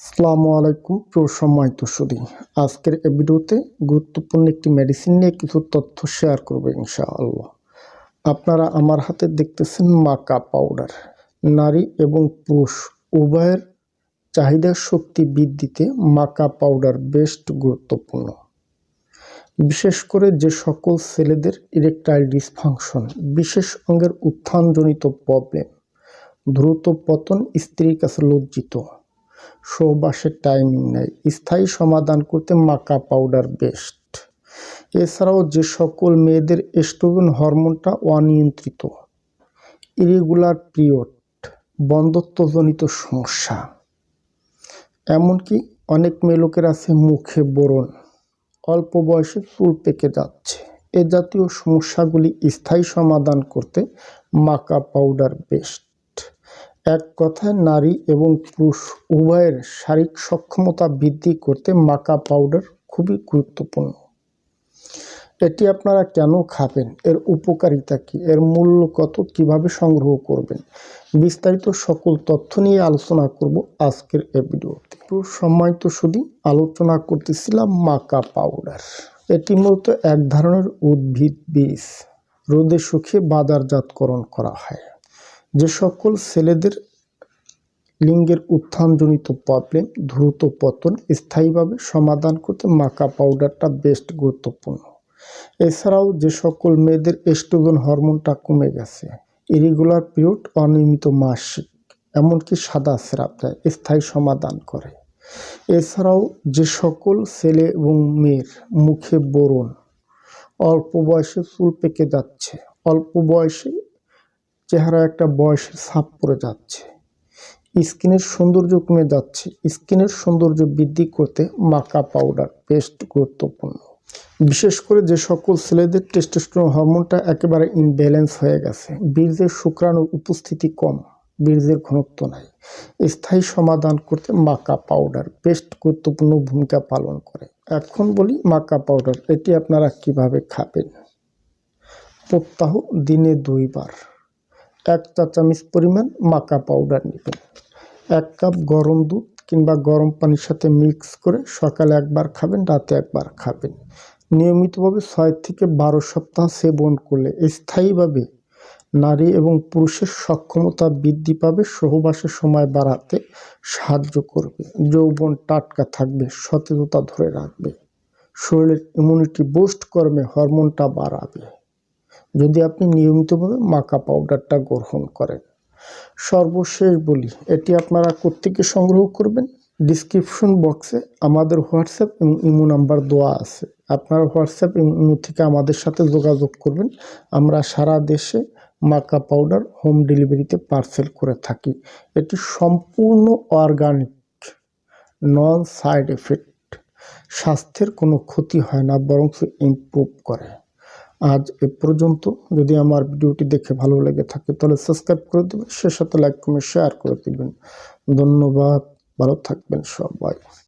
আসসালামু আলাইকুম প্রিয় সম্মানিত সুধী, আজকের এই ভিডিওতে গুরুত্বপূর্ণ একটি মেডিসিন নিয়ে কিছু তথ্য শেয়ার করব ইনশাআল্লাহ। আপনারা আমার হাতে দেখতেছেন মাকা পাউডার। নারী এবং পুরুষ উভয়ের চাহিদা শক্তি বৃদ্ধিতে মাকা পাউডার বেশ গুরুত্বপূর্ণ। বিশেষ করে যে সকল ছেলেদের ইরেকটাইল ডিসফাংশন, বিশেষ অঙ্গের উত্থানজনিত প্রবলেম, দ্রুত পতন, স্ত্রীর কাছে লজ্জিত, সহবাসের টাইমিং নেই, স্থায়ী সমাধান করতে মাকা পাউডার বেস্ট। এছাড়াও যে সকল মেয়েদের এস্ট্রোজেন হরমোনটা অনিয়ন্ত্রিত, ইরেগুলার পিরিয়ড, বন্ধ্যত্বজনিত সমস্যা, এমনকি অনেক মেয়ে লোকের আছে মুখে ব্রণ, অল্প বয়সে চুল পেকে যাচ্ছে, এ জাতীয় সমস্যাগুলি স্থায়ী সমাধান করতে মাকা পাউডার বেস্ট। এক কথায় নারী এবং পুরুষ উভয়ের শারীরিক সক্ষমতা বৃদ্ধি করতে মাকা পাউডার খুবই গুরুত্বপূর্ণ। এটি আপনারা কেন খাবেন, এর উপকারিতা কী, এর মূল্য কত, কিভাবে সংগ্রহ করবেন, বিস্তারিত সকল তথ্য নিয়ে আলোচনা করব আজকের এই ভিডিওতে। সম্মানিত সুধী, আলোচনা করতেছিলাম মাকা পাউডার। এটি মূলত এক ধরনের উদ্ভিদ বীজ, রোদে শুকিয়ে বাজারজাতকরণ করা হয়। যে সকল ছেলেদের লিঙ্গের উত্থানজনিত প্রবলেম, দ্রুত পতন স্থায়ীভাবে সমাধান করতে মাকা পাউডারটা বেস্ট গুরুত্বপূর্ণ। এছাড়াও যে সকল মেয়েদের এস্ট্রোজেন হরমোনটা কমে গেছে, ইরেগুলার পিরিয়ড, অনিয়মিত মাসিক, এমনকি সাদা স্রাব দেয়, স্থায়ী সমাধান করে। এছাড়াও যে সকল ছেলে এবং মেয়ের মুখে ব্রণ, অল্প বয়সে চুল পেকে যাচ্ছে, অল্প বয়সে চেহারা একটা বয়সের ছাপ পড়ে যাচ্ছে, স্কিনের সৌন্দর্য কমে যাচ্ছে, স্কিনের সৌন্দর্য বৃদ্ধি করতে মাকা পাউডার বেস্ট গুরুত্বপূর্ণ। বিশেষ করে যে সকল ছেলেদের টেস্টোস্টেরন হরমোনটা একেবারে ইনব্যালেন্স হয়ে গেছে, বীর্যের শুক্রাণুর উপস্থিতি কম, বীর্যের ঘনত্ব নাই, স্থায়ী সমাধান করতে মাকা পাউডার বেস্ট গুরুত্বপূর্ণ ভূমিকা পালন করে। এখন বলি মাকা পাউডার এটি আপনারা কিভাবে খাবেন। প্রত্যহ দিনে 2 বার 1 চা চামচ পরিমাণ মাকা পাউডার নেবেন। 1 কাপ গরম দুধ কিংবা গরম পানির সাথে মিক্স করে সকালে একবার খাবেন, রাতে একবার খাবেন। নিয়মিতভাবে 6 থেকে 12 সপ্তাহ সেবন করলে স্থায়ীভাবে নারী এবং পুরুষের সক্ষমতা বৃদ্ধি পাবে, সহবাসের সময় বাড়াতে সাহায্য করবে, যৌবন টাটকা থাকবে, সতেজতা ধরে রাখবে, শরীরের ইমিউনিটি বুস্ট করবে, হরমোনটা বাড়াবে যদি আপনি নিয়মিতভাবে মাকা পাউডারটা গ্রহণ করেন। সর্বশেষ বলি, এটি আপনারা কোত্থেকে সংগ্রহ করবেন। ডিসক্রিপশন বক্সে আমাদের হোয়াটসঅ্যাপ এবং ইমো নাম্বার দেওয়া আছে। আপনারা হোয়াটসঅ্যাপ এবং ইমো থেকে আমাদের সাথে যোগাযোগ করবেন। আমরা সারা দেশে মাকা পাউডার হোম ডেলিভারিতে পার্সেল করে থাকি। এটি সম্পূর্ণ অর্গানিক, নন সাইড এফেক্ট, স্বাস্থ্যের কোনো ক্ষতি হয় না, বরং ইমপ্রুভ করে। আজ এ পর্যন্ত। যদি আমার ভিডিওটি দেখে ভালো লেগে থাকে তাহলে সাবস্ক্রাইব করে দেবেন, সে সাথে লাইক কমেন্ট শেয়ার করে দেবেন। ধন্যবাদ, ভালো থাকবেন সবাই।